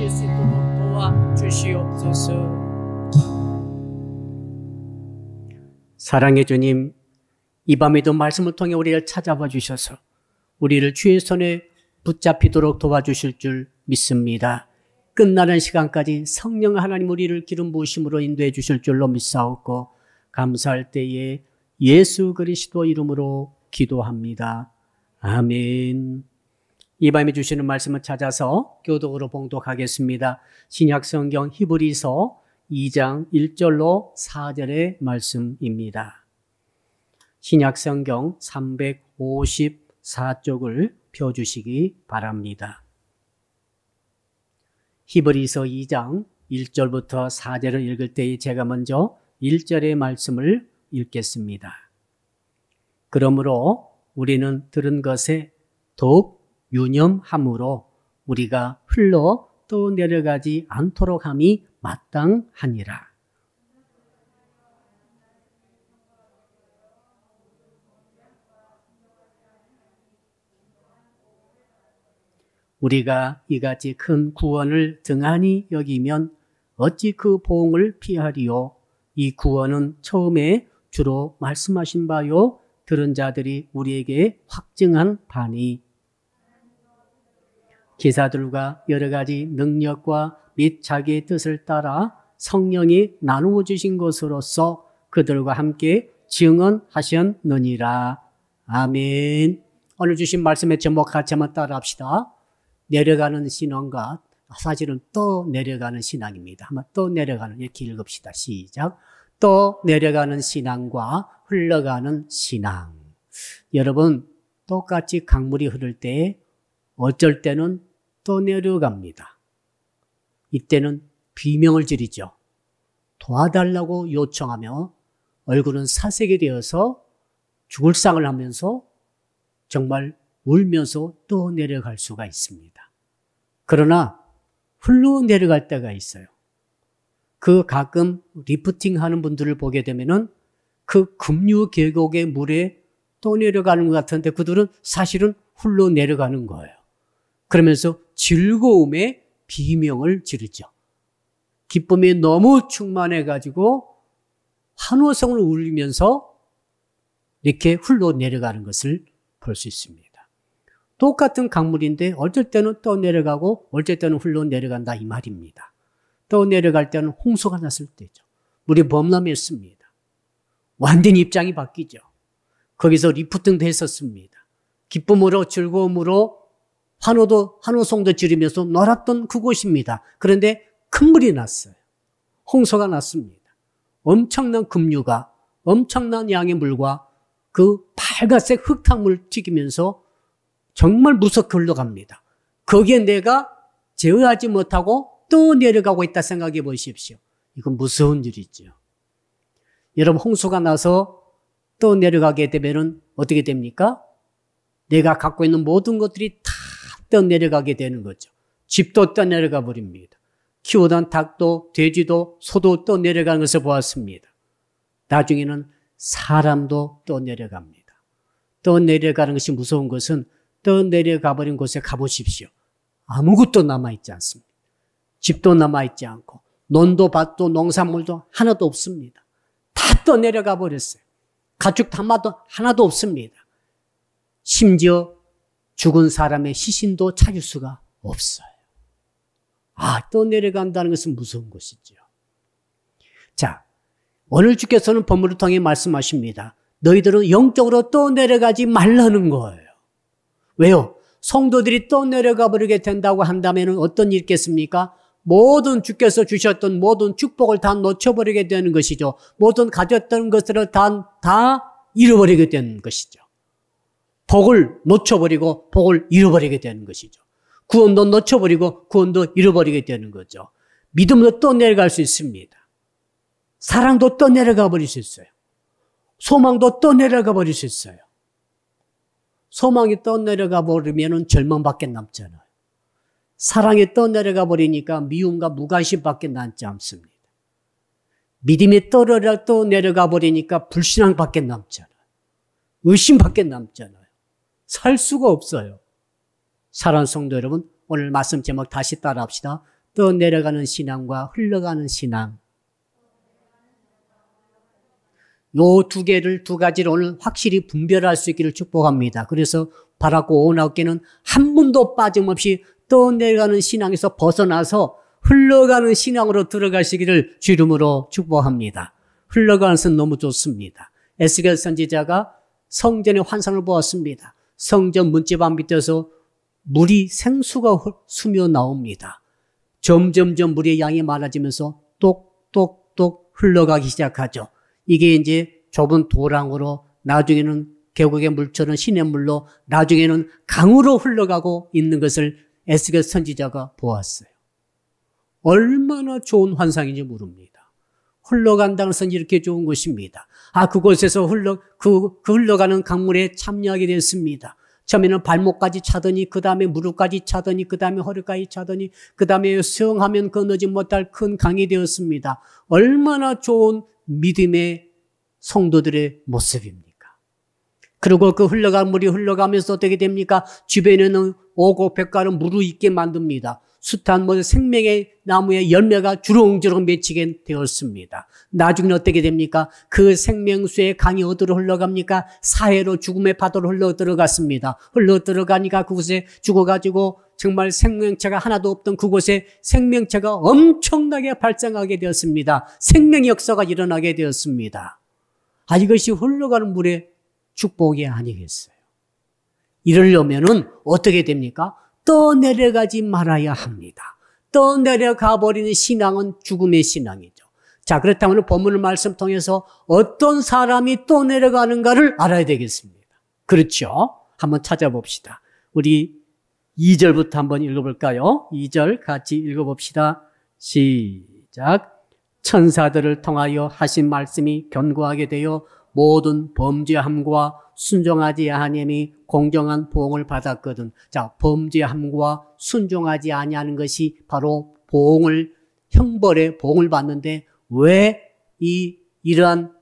누릴 수 있도록 도와주시옵소서. 사랑의 주님, 이 밤에도 말씀을 통해 우리를 찾아봐 주셔서 우리를 주의 손에 붙잡히도록 도와주실 줄 믿습니다. 끝나는 시간까지 성령 하나님 우리를 기름 부으심으로 인도해 주실 줄로 믿사옵고 감사할 때에 예수 그리스도 이름으로 기도합니다. 아멘. 이 밤에 주시는 말씀을 찾아서 교독으로 봉독하겠습니다. 신약성경 히브리서 2장 1절로 4절의 말씀입니다. 신약성경 354쪽을 펴주시기 바랍니다. 히브리서 2장 1절부터 4절을 읽을 때에 제가 먼저 1절의 말씀을 읽겠습니다. 그러므로 우리는 들은 것에 더욱 유념함으로 우리가 흘러 또 내려가지 않도록 함이 마땅하니라. 우리가 이같이 큰 구원을 등한히 여기면 어찌 그 보응을 피하리요? 이 구원은 처음에 주로 말씀하신 바요 들은 자들이 우리에게 확증한 바니 기사들과 여러 가지 능력과 및 자기의 뜻을 따라 성령이 나누어 주신 것으로서 그들과 함께 증언하셨느니라. 아멘. 오늘 주신 말씀의 제목 같이 한번 따라 합시다. 내려가는 신앙과 사실은 또 내려가는 신앙입니다. 한번 또 내려가는 이렇게 읽읍시다. 시작. 또 내려가는 신앙과 흘러가는 신앙. 여러분 똑같이 강물이 흐를 때 어쩔 때는 또 내려갑니다. 이때는 비명을 지르죠. 도와달라고 요청하며 얼굴은 사색이 되어서 죽을 상을 하면서 정말 울면서 또 내려갈 수가 있습니다. 그러나 흘러 내려갈 때가 있어요. 그 가끔 리프팅 하는 분들을 보게 되면은 그 급류 계곡의 물에 또 내려가는 것 같은데 그들은 사실은 흘러 내려가는 거예요. 그러면서 즐거움에 비명을 지르죠. 기쁨이 너무 충만해가지고 환호성을 울리면서 이렇게 흘러 내려가는 것을 볼 수 있습니다. 똑같은 강물인데 어쩔 때는 또 내려가고 어쩔 때는 흘러 내려간다 이 말입니다. 또 내려갈 때는 홍수가 났을 때죠. 물이 범람했습니다. 완전히 입장이 바뀌죠. 거기서 리프팅도 했었습니다. 기쁨으로 즐거움으로 환호성도 지르면서 놀았던 그곳입니다. 그런데 큰 물이 났어요. 홍수가 났습니다. 엄청난 급류가 엄청난 양의 물과 그 빨간색 흙탕물 튀기면서 정말 무섭게 흘러갑니다. 거기에 내가 제어하지 못하고 또 내려가고 있다 생각해 보십시오. 이건 무서운 일이죠. 여러분 홍수가 나서 또 내려가게 되면 어떻게 됩니까? 내가 갖고 있는 모든 것들이 다 떠내려가게 되는 거죠. 집도 떠내려가 버립니다. 키우던 닭도 돼지도 소도 떠내려가는 것을 보았습니다. 나중에는 사람도 떠내려갑니다. 떠내려가는 것이 무서운 것은 떠내려가 버린 곳에 가보십시오. 아무것도 남아있지 않습니다. 집도 남아있지 않고 논도 밭도 농산물도 하나도 없습니다. 다 떠내려가 버렸어요. 가축 담화도 하나도 없습니다. 심지어 죽은 사람의 시신도 찾을 수가 없어요. 떠내려간다는 것은 무서운 것이죠. 자, 오늘 주께서는 본문을 통해 말씀하십니다. 너희들은 영적으로 떠내려가지 말라는 거예요. 왜요? 성도들이 떠내려가 버리게 된다고 한다면 어떤 일이 있겠습니까? 모든 주께서 주셨던 모든 축복을 다 놓쳐버리게 되는 것이죠. 모든 가졌던 것들을 다 잃어버리게 되는 것이죠. 복을 놓쳐버리고 복을 잃어버리게 되는 것이죠. 구원도 놓쳐버리고 구원도 잃어버리게 되는 거죠. 믿음도 또 내려갈 수 있습니다. 사랑도 또 내려가 버릴 수 있어요. 소망도 또 내려가 버릴 수 있어요. 소망이 또 내려가 버리면 절망밖에 남잖아요. 사랑이 또 내려가 버리니까 미움과 무관심밖에 남지 않습니다. 믿음이 또 내려가 버리니까 불신앙밖에 남잖아요. 의심밖에 남잖아요. 살 수가 없어요. 사랑하는 성도 여러분, 오늘 말씀 제목 다시 따라합시다. 떠내려가는 신앙과 흘러가는 신앙. 요 두 가지를 오늘 확실히 분별할 수 있기를 축복합니다. 그래서 바라고 오나우께는 한 분도 빠짐없이 떠내려가는 신앙에서 벗어나서 흘러가는 신앙으로 들어가시기를 주 이름으로 축복합니다. 흘러가는 것은 너무 좋습니다. 에스겔 선지자가 성전의 환상을 보았습니다. 성전 문지방 밑에서 물이 생수가 스며 나옵니다. 점점점 물의 양이 많아지면서 똑똑똑 흘러가기 시작하죠. 이게 이제 좁은 도랑으로 나중에는 계곡의 물처럼 시냇물로 나중에는 강으로 흘러가고 있는 것을 에스겔 선지자가 보았어요. 얼마나 좋은 환상인지 모릅니다. 흘러간다는 것은 이렇게 좋은 것입니다. 그곳에서 흘러가는 강물에 참여하게 됐습니다. 처음에는 발목까지 차더니, 그 다음에 무릎까지 차더니, 그 다음에 허리까지 차더니, 그 다음에 수영하면 건너지 못할 큰 강이 되었습니다. 얼마나 좋은 믿음의 성도들의 모습입니까? 그리고 그 흘러간 물이 흘러가면서 어떻게 됩니까? 주변에는 오고 백가를 무르익게 만듭니다. 숱한 생명의 나무의 열매가 주렁주렁 맺히게 되었습니다. 나중에 어떻게 됩니까? 그 생명수의 강이 어디로 흘러갑니까? 사해로 죽음의 바다로 흘러 들어갔습니다. 흘러 들어가니까 그곳에 죽어가지고 정말 생명체가 하나도 없던 그곳에 생명체가 엄청나게 발생하게 되었습니다. 생명의 역사가 일어나게 되었습니다. 이것이 흘러가는 물의 축복이 아니겠어요? 이러려면은 어떻게 됩니까? 떠내려가지 말아야 합니다. 떠내려가 버리는 신앙은 죽음의 신앙이죠. 자, 그렇다면 본문의 말씀 통해서 어떤 사람이 떠내려가는가를 알아야 되겠습니다. 그렇죠? 한번 찾아봅시다. 우리 2절부터 한번 읽어볼까요? 2절 같이 읽어봅시다. 시작. 천사들을 통하여 하신 말씀이 견고하게 되어 모든 범죄함과 순종하지 아니함이 공정한 보응을 받았거든. 자, 범죄함과 순종하지 아니하는 것이 바로 형벌의 보응을 받는데 왜 이러한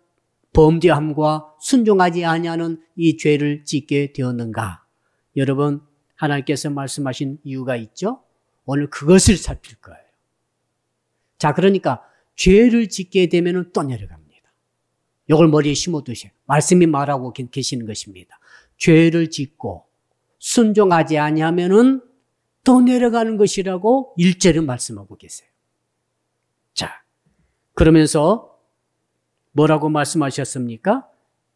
범죄함과 순종하지 아니하는 이 죄를 짓게 되었는가? 여러분, 하나님께서 말씀하신 이유가 있죠? 오늘 그것을 살필 거예요. 자, 그러니까 죄를 짓게 되면 또 내려갑니다. 이걸 머리에 심어두세요. 말씀이 말하고 계시는 것입니다. 죄를 짓고 순종하지 아니하면은 또 내려가는 것이라고 1절에 말씀하고 계세요. 자, 그러면서 뭐라고 말씀하셨습니까?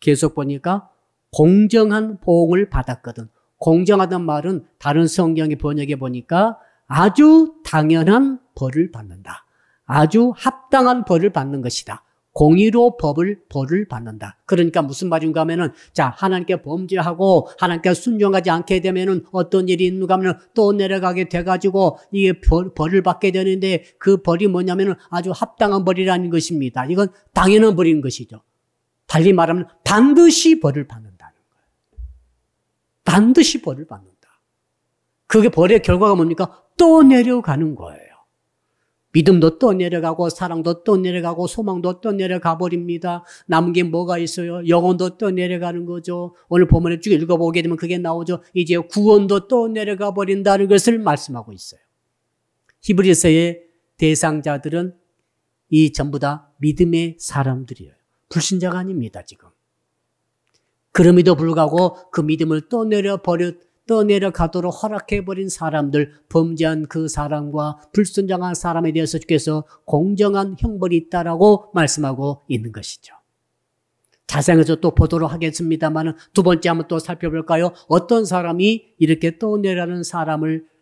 계속 보니까 공정한 보응을 받았거든. 공정하단 말은 다른 성경의 번역에 보니까 아주 당연한 벌을 받는다. 아주 합당한 벌을 받는 것이다. 공의로 벌을 받는다. 그러니까 무슨 말인가 하면은, 자, 하나님께 범죄하고 하나님께 순종하지 않게 되면은 어떤 일이 있는가 하면은 또 내려가게 돼가지고 이게 벌을 받게 되는데 그 벌이 뭐냐면은 아주 합당한 벌이라는 것입니다. 이건 당연한 벌인 것이죠. 달리 말하면 반드시 벌을 받는다는 거예요. 반드시 벌을 받는다. 그게 벌의 결과가 뭡니까? 또 내려가는 거예요. 믿음도 또 내려가고 사랑도 또 내려가고 소망도 또 내려가 버립니다. 남은 게 뭐가 있어요? 영혼도 또 내려가는 거죠. 오늘 본문에 쭉 읽어보게 되면 그게 나오죠. 이제 구원도 또 내려가 버린다는 것을 말씀하고 있어요. 히브리서의 대상자들은 이 전부 다 믿음의 사람들이에요. 불신자가 아닙니다, 지금. 그럼에도 불구하고 그 믿음을 떠내려가도록 허락해버린 사람들, 범죄한 그 사람과 불순종한 사람에 대해서 주께서 공정한 형벌이 있다라고 말씀하고 있는 것이죠. 자세해서 또 보도록 하겠습니다만 두 번째 한번 또 살펴볼까요? 어떤 사람이 이렇게 떠내려가는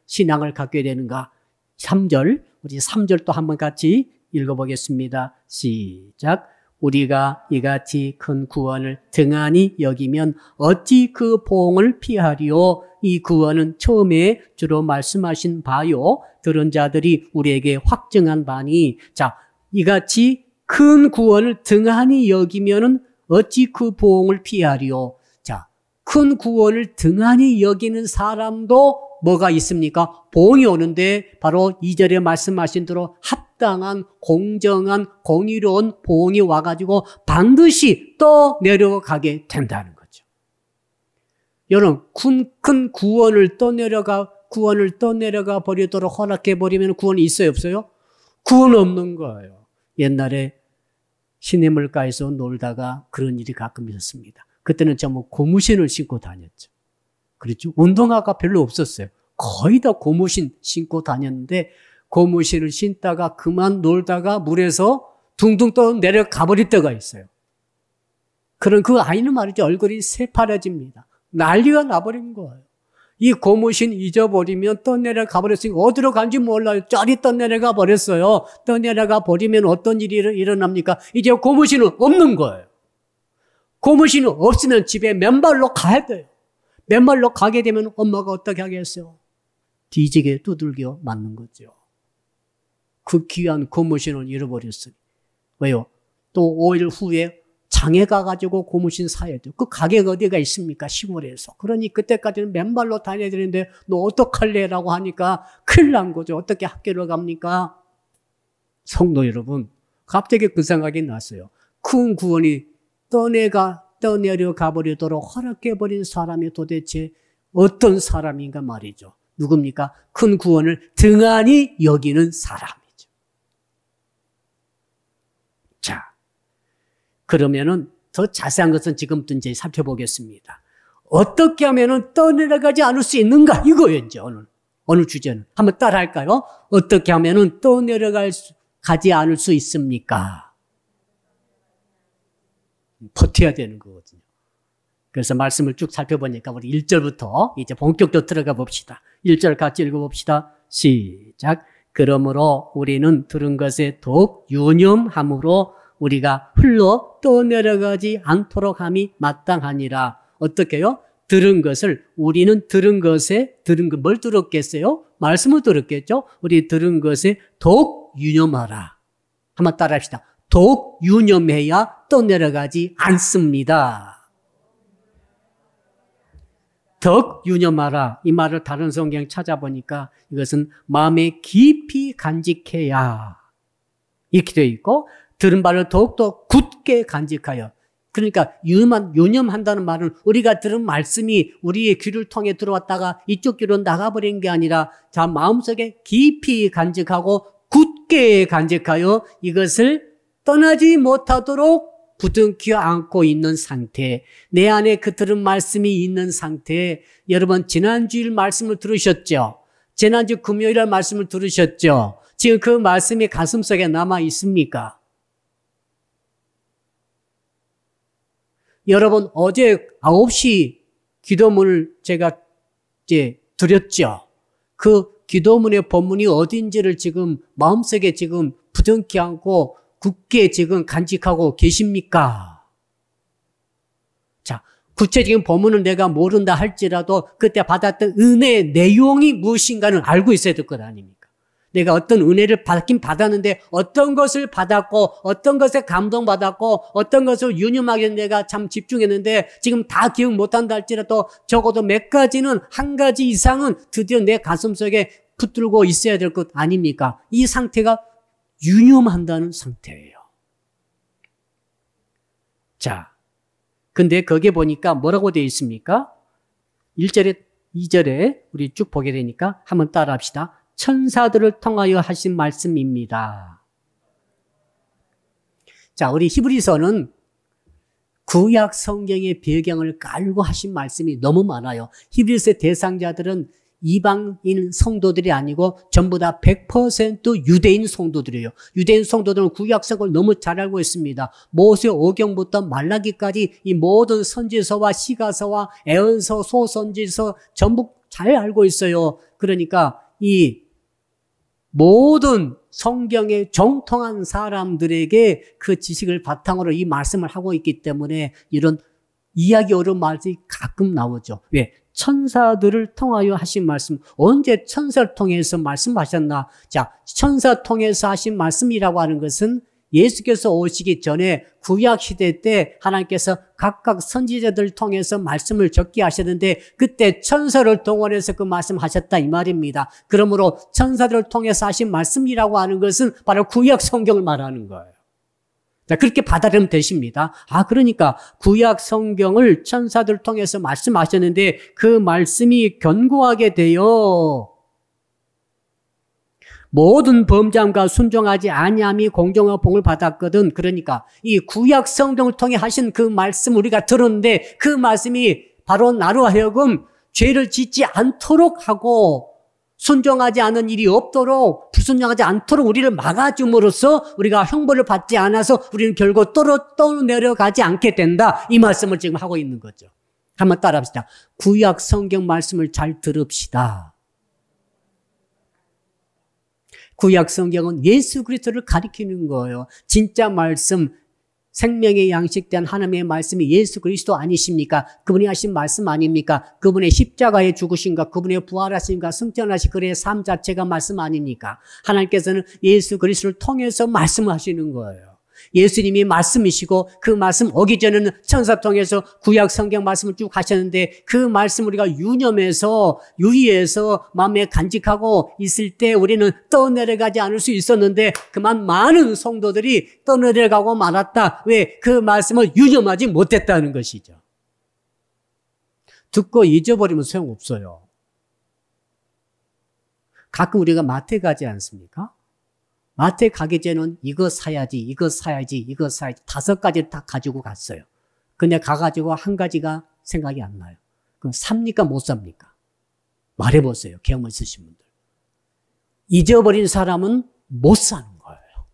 신앙을 갖게 되는가? 3절, 우리 3절 또 한번 같이 읽어보겠습니다. 시작. 우리가 이같이 큰 구원을 등한히 여기면 어찌 그 보응을 피하리요? 이 구원은 처음에 주로 말씀하신 바요. 들은 자들이 우리에게 확증한 바니. 자, 이같이 큰 구원을 등한히 여기면은 어찌 그 보응을 피하리요? 자, 큰 구원을 등한히 여기는 사람도 뭐가 있습니까? 보응이 오는데 바로 2절에 말씀하신 대로 합당한 공정한 공의로운 보응이 와가지고 반드시 또 내려가게 된다는 거죠. 여러분, 큰 구원을 구원을 떠내려가 버리도록 허락해버리면 구원이 있어요, 없어요? 구원 없는 거예요. 옛날에 시냇물가에서 놀다가 그런 일이 가끔 있었습니다. 그때는 전부 고무신을 신고 다녔죠. 그렇죠? 운동화가 별로 없었어요. 거의 다 고무신 신고 다녔는데 고무신을 신다가 그만 놀다가 물에서 둥둥 떠 내려가 버릴 때가 있어요. 그런 그 아이는 말이죠. 얼굴이 새파래집니다. 난리가 나버린 거예요. 이 고무신 잊어버리면 떠내려가 버렸으니까 어디로 간지 몰라요. 쩌리 떠내려가 버렸어요. 떠내려가 버리면 어떤 일이 일어납니까? 이제 고무신은 없는 거예요. 고무신이 없으면 집에 맨발로 가야 돼요. 맨발로 가게 되면 엄마가 어떻게 하겠어요? 뒤지게 두들겨 맞는 거죠. 그 귀한 고무신을 잃어버렸어요. 왜요? 또 5일 후에 장에 가가지고 고무신 사야 돼요. 그 가게가 어디가 있습니까? 시골에서. 그러니 그때까지는 맨발로 다녀야 되는데 너 어떡할래? 라고 하니까 큰일 난 거죠. 어떻게 학교를 갑니까? 성도 여러분, 갑자기 그 생각이 났어요. 큰 구원이 떠내려가 버리도록 허락해버린 사람이 도대체 어떤 사람인가 말이죠. 누굽니까? 큰 구원을 등한히 여기는 사람이죠. 자, 그러면은 더 자세한 것은 지금부터 이제 살펴보겠습니다. 어떻게 하면은 떠내려가지 않을 수 있는가? 이거예요, 이제 어느 주제는. 한번 따라 할까요? 어떻게 하면은 가지 않을 수 있습니까? 버텨야 되는 거거든요. 그래서 말씀을 쭉 살펴보니까 우리 1절부터 이제 본격적으로 들어가 봅시다. 1절 같이 읽어봅시다. 시작. 그러므로 우리는 들은 것에 더욱 유념함으로 우리가 흘러 떠내려가지 않도록 함이 마땅하니라. 어떻게요? 우리는 들은 것에, 뭘 들었겠어요? 말씀을 들었겠죠? 우리 들은 것에 더욱 유념하라. 한번 따라 합시다. 더욱 유념해야 떠내려가지 않습니다. 더욱 유념하라. 이 말을 다른 성경 찾아보니까 이것은 마음에 깊이 간직해야 이렇게 되어 있고, 들은 바를 더욱더 굳게 간직하여. 그러니까 유념한다는 말은 우리가 들은 말씀이 우리의 귀를 통해 들어왔다가 이쪽 귀로 나가버린 게 아니라 자 마음속에 깊이 간직하고 굳게 간직하여 이것을 떠나지 못하도록 부둥켜 안고 있는 상태, 내 안에 그 들은 말씀이 있는 상태. 여러분 지난주일 말씀을 들으셨죠? 지난주 금요일날 말씀을 들으셨죠? 지금 그 말씀이 가슴속에 남아 있습니까? 여러분 어제 9시 기도문을 제가 이제 드렸죠. 그 기도문의 본문이 어딘지를 지금 마음속에 지금 부둥켜 안고 굳게 지금 간직하고 계십니까? 자, 구체적인 본문을 내가 모른다 할지라도 그때 받았던 은혜의 내용이 무엇인가는 알고 있어야 될 것 아닙니까? 내가 어떤 은혜를 받긴 받았는데 어떤 것을 받았고 어떤 것에 감동받았고 어떤 것을 유념하게 내가 참 집중했는데 지금 다 기억 못한다 할지라도 적어도 몇 가지는 한 가지 이상은 드디어 내 가슴속에 붙들고 있어야 될 것 아닙니까? 이 상태가 유념한다는 상태예요. 자, 근데 거기에 보니까 뭐라고 되어 있습니까? 1절에 2절에 우리 쭉 보게 되니까 한번 따라 합시다. 천사들을 통하여 하신 말씀입니다. 자, 우리 히브리서는 구약 성경의 배경을 깔고 하신 말씀이 너무 많아요. 히브리서의 대상자들은 이방인 성도들이 아니고 전부 다 100% 유대인 성도들이에요. 유대인 성도들은 구약 성경을 너무 잘 알고 있습니다. 모세 오경부터 말라기까지 이 모든 선지서와 시가서와 애언서, 소선지서 전부 잘 알고 있어요. 그러니까 이 모든 성경에 정통한 사람들에게 그 지식을 바탕으로 이 말씀을 하고 있기 때문에 이런 이해하기 어려운 말이 가끔 나오죠. 왜? 천사들을 통하여 하신 말씀. 언제 천사를 통해서 말씀하셨나? 자, 천사 통해서 하신 말씀이라고 하는 것은 예수께서 오시기 전에 구약 시대 때 하나님께서 각각 선지자들을 통해서 말씀을 적게 하셨는데 그때 천사를 동원해서 그 말씀하셨다 이 말입니다. 그러므로 천사들을 통해서 하신 말씀이라고 하는 것은 바로 구약 성경을 말하는 거예요. 자, 그렇게 받아들이면 되십니다. 그러니까 구약 성경을 천사들 통해서 말씀하셨는데 그 말씀이 견고하게 되어 모든 범죄함과 순종하지 아니함이 공정한 복을 받았거든. 그러니까 이 구약 성경을 통해 하신 그 말씀 우리가 들었는데 그 말씀이 바로 나로 하여금 죄를 짓지 않도록 하고 순종하지 않은 일이 없도록 불순종하지 않도록 우리를 막아줌으로써 우리가 형벌을 받지 않아서 우리는 결국 떠내려가지 않게 된다. 이 말씀을 지금 하고 있는 거죠. 한번 따라합시다. 구약 성경 말씀을 잘 들읍시다. 구약 성경은 예수 그리스도를 가리키는 거예요. 진짜 말씀, 생명의 양식된 하나님의 말씀이 예수 그리스도 아니십니까? 그분이 하신 말씀 아닙니까? 그분의 십자가에 죽으신가? 그분의 부활하신가? 승천하신 그의 삶 자체가 말씀 아닙니까? 하나님께서는 예수 그리스도를 통해서 말씀하시는 거예요. 예수님이 말씀이시고 그 말씀 오기 전에는 천사 통해서 구약 성경 말씀을 쭉 하셨는데 그 말씀 우리가 유념해서 유의해서 마음에 간직하고 있을 때 우리는 떠내려가지 않을 수 있었는데 그만 많은 성도들이 떠내려가고 말았다. 왜? 그 말씀을 유념하지 못했다는 것이죠. 듣고 잊어버리면 소용없어요. 가끔 우리가 마트에 가지 않습니까? 마트에 가기 전에는 이거 사야지, 이거 사야지, 이거 사야지 5가지를 다 가지고 갔어요. 근데 가가지고 한 가지가 생각이 안 나요. 그럼 삽니까? 못 삽니까? 말해보세요. 경험 있으신 분들. 잊어버린 사람은 못 사는 거예요.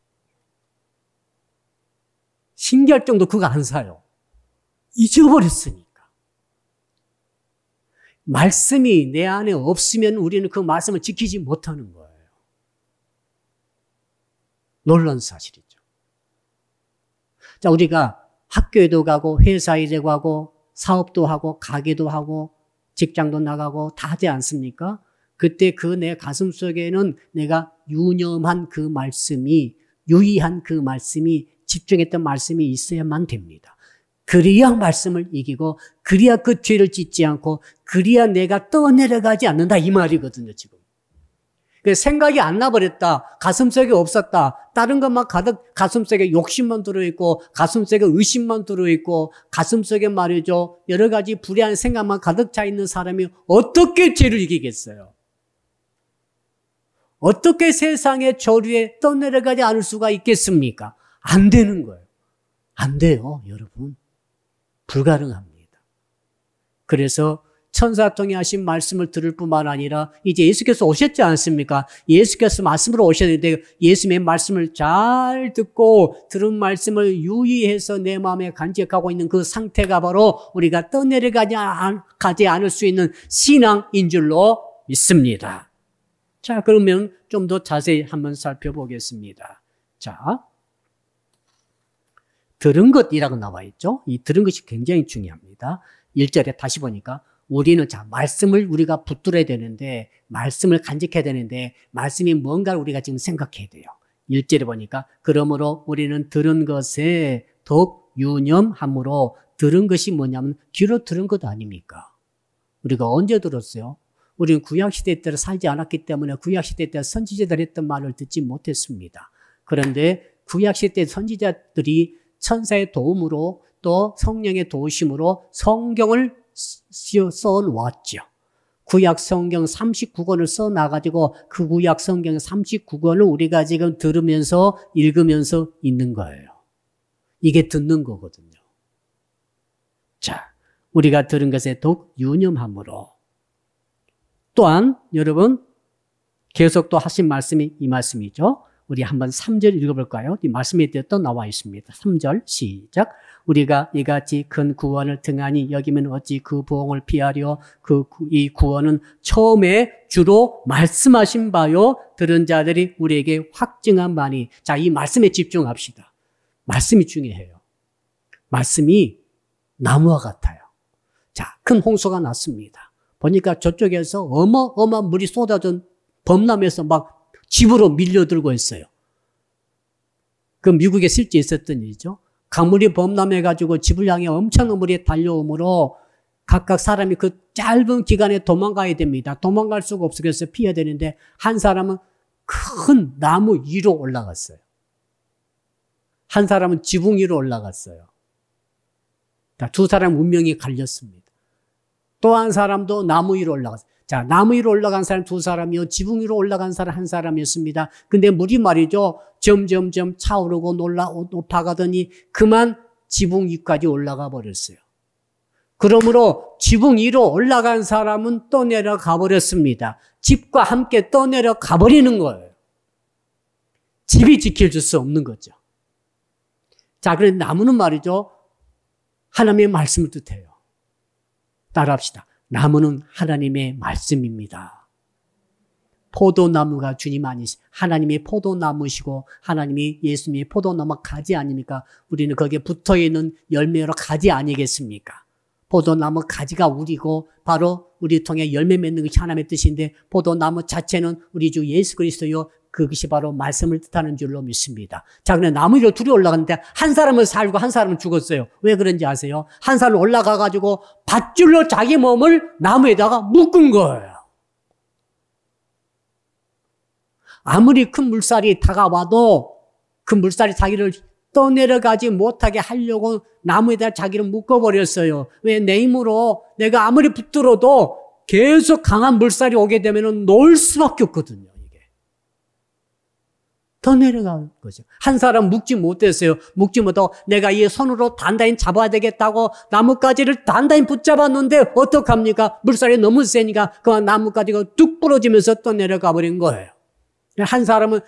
신기할 정도 그거 안 사요. 잊어버렸으니까. 말씀이 내 안에 없으면 우리는 그 말씀을 지키지 못하는 거예요. 놀라운 사실이죠. 자, 우리가 학교에도 가고 회사에도 가고 사업도 하고 가게도 하고 직장도 나가고 다 하지 않습니까? 그때 그 내 가슴 속에는 내가 유념한 그 말씀이 유의한 그 말씀이 집중했던 말씀이 있어야만 됩니다. 그래야 말씀을 이기고 그래야 그 죄를 짓지 않고 그래야 내가 떠내려가지 않는다 이 말이거든요. 지금. 생각이 안 나버렸다. 가슴속에 없었다. 다른 것만 가득 가슴속에 욕심만 들어있고 가슴속에 의심만 들어있고 가슴속에 말이죠. 여러 가지 불의한 생각만 가득 차 있는 사람이 어떻게 죄를 이기겠어요? 어떻게 세상의 조류에 떠내려가지 않을 수가 있겠습니까? 안 되는 거예요. 안 돼요, 여러분. 불가능합니다. 그래서 천사 통해 하신 말씀을 들을 뿐만 아니라 이제 예수께서 오셨지 않습니까? 예수께서 말씀으로 오셨는데 예수님의 말씀을 잘 듣고 들은 말씀을 유의해서 내 마음에 간직하고 있는 그 상태가 바로 우리가 떠내려가지 않을 수 있는 신앙인 줄로 믿습니다. 자, 그러면 좀 더 자세히 한번 살펴보겠습니다. 자, 들은 것이라고 나와 있죠? 이 들은 것이 굉장히 중요합니다. 1절에 다시 보니까 우리는 말씀을 우리가 붙들어야 되는데, 말씀을 간직해야 되는데, 말씀이 뭔가를 우리가 지금 생각해야 돼요. 1절에 보니까, 그러므로 우리는 들은 것에 더욱 유념함으로, 들은 것이 뭐냐면, 귀로 들은 것 아닙니까? 우리가 언제 들었어요? 우리는 구약시대 때 살지 않았기 때문에 구약시대 때 선지자들이 했던 말을 듣지 못했습니다. 그런데 구약시대 선지자들이 천사의 도움으로 또 성령의 도우심으로 성경을 써놓았죠. 구약 성경 39권을 써놔가지고 그 구약 성경 39권을 우리가 지금 들으면서 읽으면서 있는 거예요. 이게 듣는 거거든요. 자, 우리가 들은 것에 더욱 유념함으로 또한 여러분 계속 또 하신 말씀이 이 말씀이죠. 우리 한번 3절 읽어볼까요? 이 말씀에 또 나와 있습니다. 3절 시작. 우리가 이같이 큰 구원을 등한히 여기면 어찌 그 보응을 피하려. 이 구원은 처음에 주로 말씀하신 바요 들은 자들이 우리에게 확증한 바니. 자, 이 말씀에 집중합시다. 말씀이 중요해요. 말씀이 나무와 같아요. 자, 큰 홍수가 났습니다. 보니까 저쪽에서 어마어마한 물이 쏟아진 범람에서 막 집으로 밀려들고 있어요. 그 미국에 실제 있었던 일이죠. 강물이 범람해가지고 집을 향해 엄청난 물이 달려오므로 각각 사람이 그 짧은 기간에 도망가야 됩니다. 도망갈 수가 없어서 피해야 되는데 한 사람은 큰 나무 위로 올라갔어요. 한 사람은 지붕 위로 올라갔어요. 두 사람 운명이 갈렸습니다. 또 한 사람도 나무 위로 올라갔어요. 자, 나무 위로 올라간 사람 두 사람이요, 지붕 위로 올라간 사람 한 사람이었습니다. 근데 물이 말이죠, 점점점 차오르고 높아가더니 그만 지붕 위까지 올라가 버렸어요. 그러므로 지붕 위로 올라간 사람은 떠내려가 버렸습니다. 집과 함께 떠내려가 버리는 거예요. 집이 지켜줄 수 없는 거죠. 자, 그런데 나무는 말이죠, 하나님의 말씀을 뜻해요. 따라합시다. 나무는 하나님의 말씀입니다. 포도나무가 주님 아니시, 하나님의 포도나무시고 하나님이 예수님의 포도나무 가지 아닙니까? 우리는 거기에 붙어있는 열매로 가지 아니겠습니까? 포도나무 가지가 우리고 바로 우리 통해 열매 맺는 것이 하나님의 뜻인데, 포도나무 자체는 우리 주 예수 그리스도요, 그것이 바로 말씀을 뜻하는 줄로 믿습니다. 자, 그런데 나무 위로 둘이 올라갔는데 한 사람은 살고 한 사람은 죽었어요. 왜 그런지 아세요? 한 사람은 올라가가지고 밧줄로 자기 몸을 나무에다가 묶은 거예요. 아무리 큰 물살이 다가와도 그 물살이 자기를 떠내려가지 못하게 하려고 나무에다 자기를 묶어버렸어요. 왜? 내 힘으로 내가 아무리 붙들어도 계속 강한 물살이 오게 되면 놓을 수밖에 없거든요. 더 내려간 거죠. 한 사람 묶지 못했어요. 묶지 못하고 내가 이 손으로 단단히 잡아야 되겠다고 나뭇가지를 단단히 붙잡았는데 어떡합니까? 물살이 너무 세니까 그 나뭇가지가 뚝 부러지면서 또 내려가 버린 거예요. 한 사람은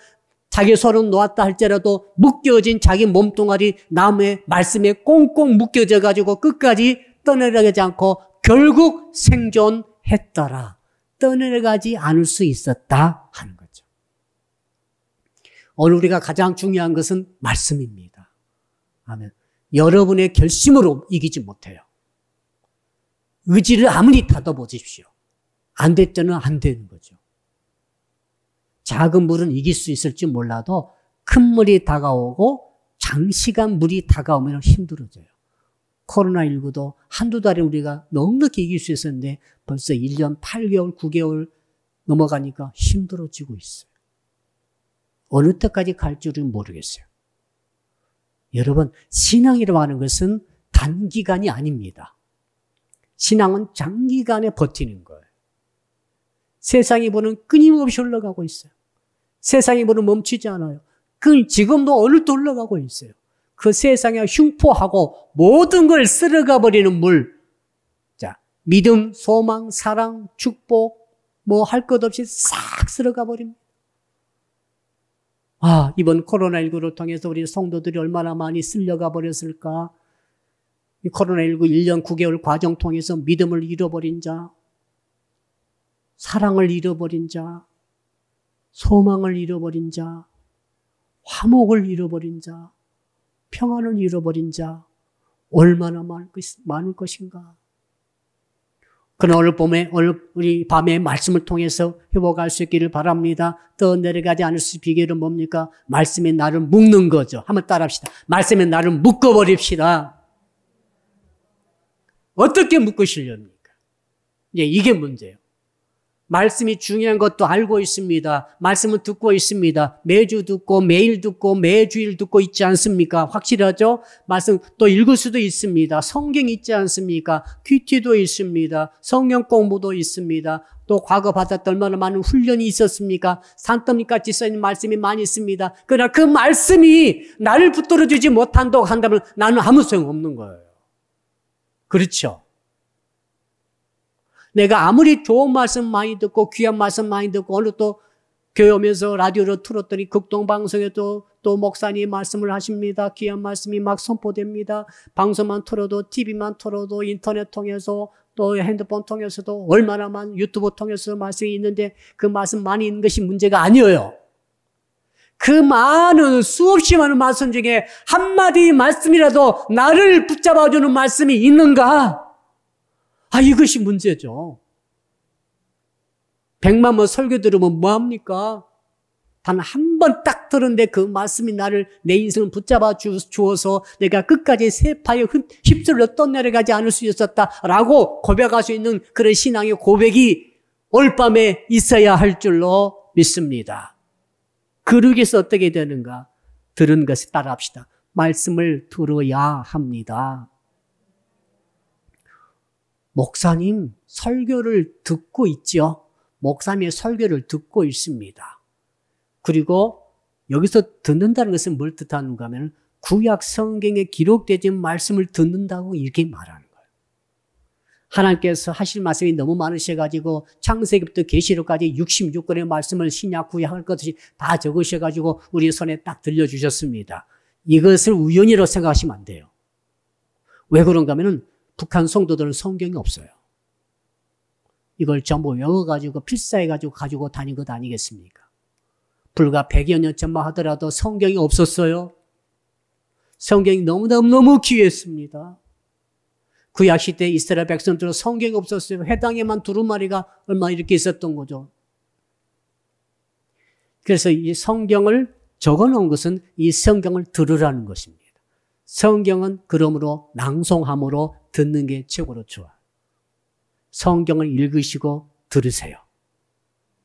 자기 손은 놓았다 할지라도 묶여진 자기 몸뚱아리 나무의 말씀에 꽁꽁 묶여져 가지고 끝까지 떠내려가지 않고 결국 생존했더라. 떠내려가지 않을 수 있었다 하는 거죠. 오늘 우리가 가장 중요한 것은 말씀입니다. 아멘. 여러분의 결심으로 이기지 못해요. 의지를 아무리 다져보십시오. 안 됐자는 안 되는 거죠. 작은 물은 이길 수 있을지 몰라도 큰 물이 다가오고 장시간 물이 다가오면 힘들어져요. 코로나19도 한두 달에 우리가 넉넉히 이길 수 있었는데 벌써 1년 8개월, 9개월 넘어가니까 힘들어지고 있어요. 어느 때까지 갈 줄은 모르겠어요. 여러분, 신앙이라고 하는 것은 단기간이 아닙니다. 신앙은 장기간에 버티는 거예요. 세상이 보는 끊임없이 흘러가고 있어요. 세상이 보는 멈추지 않아요. 지금도 오늘도 흘러가고 있어요. 그 세상에 흉포하고 모든 걸 쓸어가 버리는 물. 자, 믿음, 소망, 사랑, 축복, 뭐 할 것 없이 싹 쓸어가 버립니다. 아, 이번 코로나19를 통해서 우리 성도들이 얼마나 많이 쓸려가 버렸을까? 이 코로나19 1년 9개월 과정 통해서 믿음을 잃어버린 자, 사랑을 잃어버린 자, 소망을 잃어버린 자, 화목을 잃어버린 자, 평안을 잃어버린 자, 얼마나 많을 것인가? 그러나 오늘 우리 밤에 말씀을 통해서 회복할 수 있기를 바랍니다. 더 내려가지 않을 수 비결은 뭡니까? 말씀에 나를 묶는 거죠. 한번 따라합시다. 말씀에 나를 묶어버립시다. 어떻게 묶으시렵니까? 이게 문제예요. 말씀이 중요한 것도 알고 있습니다. 말씀을 듣고 있습니다. 매주 듣고 매일 듣고 매주일 듣고 있지 않습니까? 확실하죠? 말씀 또 읽을 수도 있습니다. 성경 있지 않습니까? 큐티도 있습니다. 성경 공부도 있습니다. 또 과거 받았던 얼마나 많은 훈련이 있었습니까? 산더미같이 써있는 말씀이 많이 있습니다. 그러나 그 말씀이 나를 붙들어주지 못한다고 한다면 나는 아무 소용없는 거예요. 그렇죠? 내가 아무리 좋은 말씀 많이 듣고 귀한 말씀 많이 듣고 오늘 또 교회 오면서 라디오로 틀었더니 극동방송에도 또 목사님 말씀을 하십니다. 귀한 말씀이 막 선포됩니다. 방송만 틀어도 TV만 틀어도 인터넷 통해서 또 핸드폰 통해서도 얼마나 많은 유튜브 통해서 말씀이 있는데 그 말씀 많이 있는 것이 문제가 아니에요. 그 많은 수없이 많은 말씀 중에 한마디 말씀이라도 나를 붙잡아주는 말씀이 있는가? 아, 이것이 문제죠. 100만 번 설교 들으면 뭐합니까? 단 한 번 딱 들었는데 그 말씀이 내 인생을 붙잡아 주어서 내가 끝까지 세파에 휩쓸려 떠내려가지 않을 수 있었다라고 고백할 수 있는 그런 신앙의 고백이 올밤에 있어야 할 줄로 믿습니다. 그러기 위해서 어떻게 되는가? 들은 것에 따라합시다. 말씀을 들어야 합니다. 목사님 설교를 듣고 있죠. 목사님의 설교를 듣고 있습니다. 그리고 여기서 듣는다는 것은 뭘 뜻하는가 하면 구약 성경에 기록되지 않은 말씀을 듣는다고 이렇게 말하는 거예요. 하나님께서 하실 말씀이 너무 많으셔가지고 창세기부터 계시록까지 66권의 말씀을 신약 구약 할 것이 다 적으셔가지고 우리 손에 딱 들려주셨습니다. 이것을 우연이라고 생각하시면 안 돼요. 왜 그런가 하면 북한 성도들은 성경이 없어요. 이걸 전부 외워가지고 필사해가지고 가지고 다닌 것 아니겠습니까? 불과 100여 년 전만 하더라도 성경이 없었어요. 성경이 너무 귀했습니다. 구약시대 이스라엘 백성들은 성경이 없었어요. 회당에만 두루마리가 얼마 이렇게 있었던 거죠. 그래서 이 성경을 적어놓은 것은 이 성경을 들으라는 것입니다. 성경은 그러므로 낭송함으로 듣는 게 최고로 좋아요. 성경을 읽으시고 들으세요.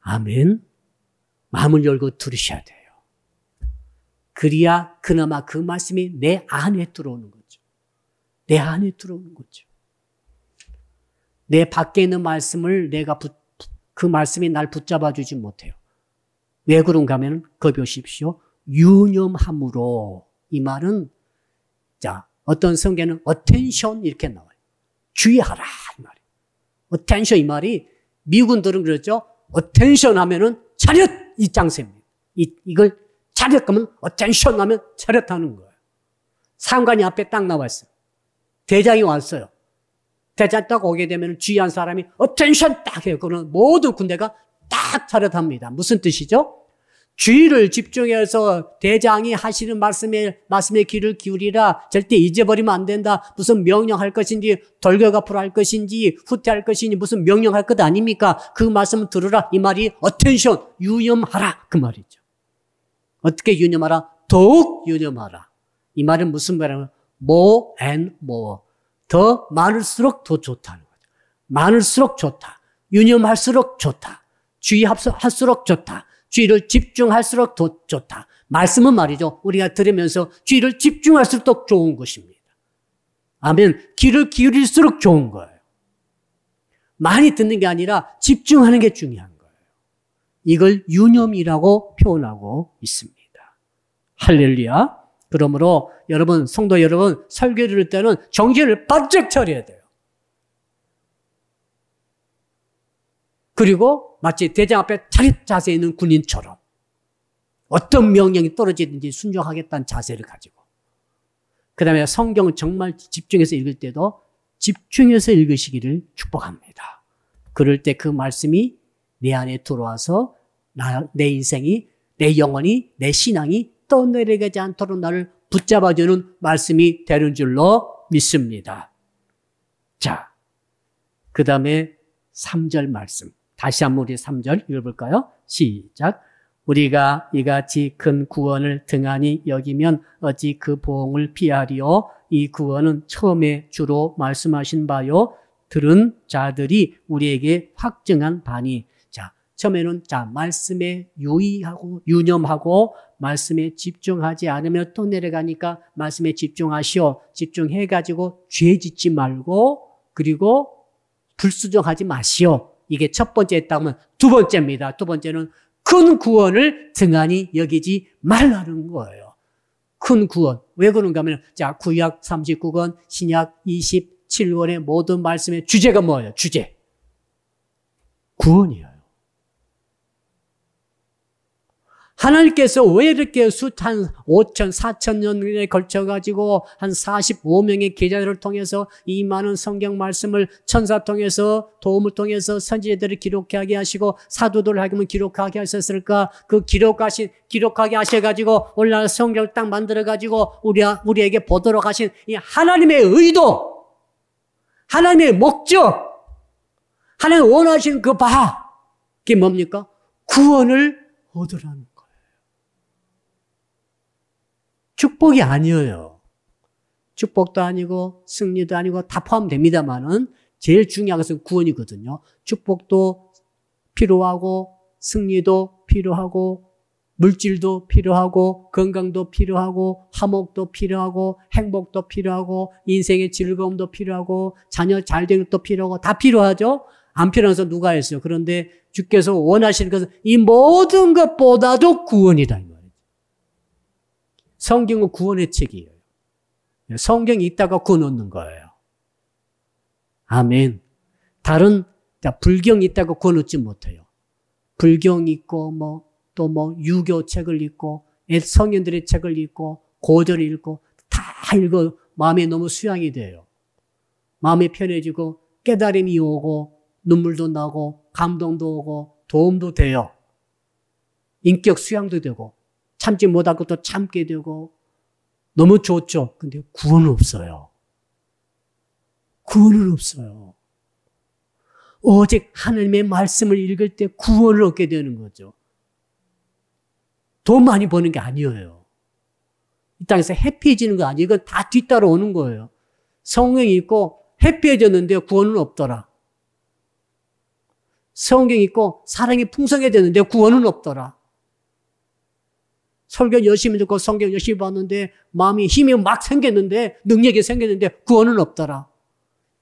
아멘. 마음을 열고 들으셔야 돼요. 그래야 그나마 그 말씀이 내 안에 들어오는 거죠. 내 안에 들어오는 거죠. 내 밖에 있는 말씀을 그 말씀이 날 붙잡아 주지 못해요. 왜 그런가 하면 거기 보십시오. 유념함으로. 이 말은 자, 어떤 성경에는 attention 이렇게 나와요. 주의하라 이 말이에요. attention 이 말이 미군들은 그렇죠. attention 하면은 차렷 이 장세입니다. 이걸 차렷 하면 attention 하면 차렷하는 거예요. 상관이 앞에 딱 나와 있어요. 대장이 왔어요. 대장 딱 오게 되면 주의한 사람이 attention 딱 해요. 그러면 모든 군대가 딱 차렷합니다. 무슨 뜻이죠? 주의를 집중해서 대장이 하시는 말씀에 귀를 기울이라. 절대 잊어버리면 안 된다. 무슨 명령할 것인지, 돌격 앞으로 할 것인지, 후퇴할 것인지, 무슨 명령할 것 아닙니까? 그 말씀을 들으라. 이 말이 attention, 유념하라. 그 말이죠. 어떻게 유념하라? 더욱 유념하라. 이 말은 무슨 말이냐면 more and more. 더 많을수록 더 좋다는 거죠. 많을수록 좋다. 유념할수록 좋다. 주의할수록 좋다. 주의를 집중할수록 더 좋다. 말씀은 말이죠. 우리가 들으면서 주의를 집중할수록 더 좋은 것입니다. 아멘. 귀를 기울일수록 좋은 거예요. 많이 듣는 게 아니라 집중하는 게 중요한 거예요. 이걸 유념이라고 표현하고 있습니다. 할렐루야. 그러므로 여러분, 성도 여러분, 설교를 들을 때는 정신을 바짝 차려야 돼요. 그리고 마치 대장 앞에 차렷 자세에 있는 군인처럼 어떤 명령이 떨어지든지 순종하겠다는 자세를 가지고, 그 다음에 성경을 정말 집중해서 읽을 때도 집중해서 읽으시기를 축복합니다. 그럴 때 그 말씀이 내 안에 들어와서 내 인생이, 내 영혼이, 내 신앙이 떠내려가지 않도록 나를 붙잡아주는 말씀이 되는 줄로 믿습니다. 자, 그 다음에 3절 말씀. 다시 한번 우리 3절 읽어볼까요? 시작. 우리가 이같이 큰 구원을 등한히 여기면 어찌 그 보응을 피하리요? 이 구원은 처음에 주로 말씀하신 바요. 들은 자들이 우리에게 확증한 바니. 자, 처음에는 말씀에 유의하고 유념하고 말씀에 집중하지 않으면 또 내려가니까 말씀에 집중하시오. 집중해가지고 죄 짓지 말고, 그리고 불수종하지 마시오. 이게 첫 번째 했다면 두 번째입니다. 두 번째는 큰 구원을 등한히 여기지 말라는 거예요. 큰 구원. 왜 그런가 하면, 자, 구약 39권, 신약 27권의 모든 말씀의 주제가 뭐예요? 주제. 구원이에요. 하나님께서 왜 이렇게 한 5천, 4천 년에 걸쳐가지고 한 45명의 계자들을 통해서 이 많은 성경 말씀을 천사 통해서, 도움을 통해서 선지자들을 기록하게 하시고 사도들을 하기면 기록하게 하셨을까? 그 기록하게 하셔가지고 오늘날 성경을 딱 만들어가지고 우리에게 보도록 하신 이 하나님의 의도, 하나님의 목적, 하나님 원하시는 그 바, 그게 뭡니까? 구원을 얻으라는 거예요. 축복이 아니에요. 축복도 아니고 승리도 아니고 다 포함됩니다만은 제일 중요한 것은 구원이거든요. 축복도 필요하고 승리도 필요하고 물질도 필요하고 건강도 필요하고 화목도 필요하고 행복도 필요하고 인생의 즐거움도 필요하고 자녀 잘 되는 것도 필요하고 다 필요하죠. 안 필요한 것은 누가 했어요. 그런데 주께서 원하시는 것은 이 모든 것보다도 구원이다 이 말이죠. 성경은 구원의 책이에요. 성경이 있다가 구원 얻는 거예요. 아멘. 다른 불경이 있다고 구원 얻지 못해요. 불경이 있고 또 유교 책을 읽고 성인들의 책을 읽고 고전을 읽고 다 읽어 마음에 너무 수양이 돼요. 마음이 편해지고 깨달음이 오고 눈물도 나고 감동도 오고 도움도 돼요. 인격 수양도 되고 참지 못할 것도 참게 되고 너무 좋죠. 근데 구원은 없어요. 구원은 없어요. 오직 하나님의 말씀을 읽을 때 구원을 얻게 되는 거죠. 돈 많이 버는 게 아니에요. 이 땅에서 해피해지는 거 아니에요. 이건 다 뒤따라 오는 거예요. 성경이 있고 해피해졌는데 구원은 없더라. 성경이 있고 사랑이 풍성해졌는데 구원은 없더라. 설교 열심히 듣고 성경 열심히 봤는데 마음이 힘이 막 생겼는데 능력이 생겼는데 구원은 없더라.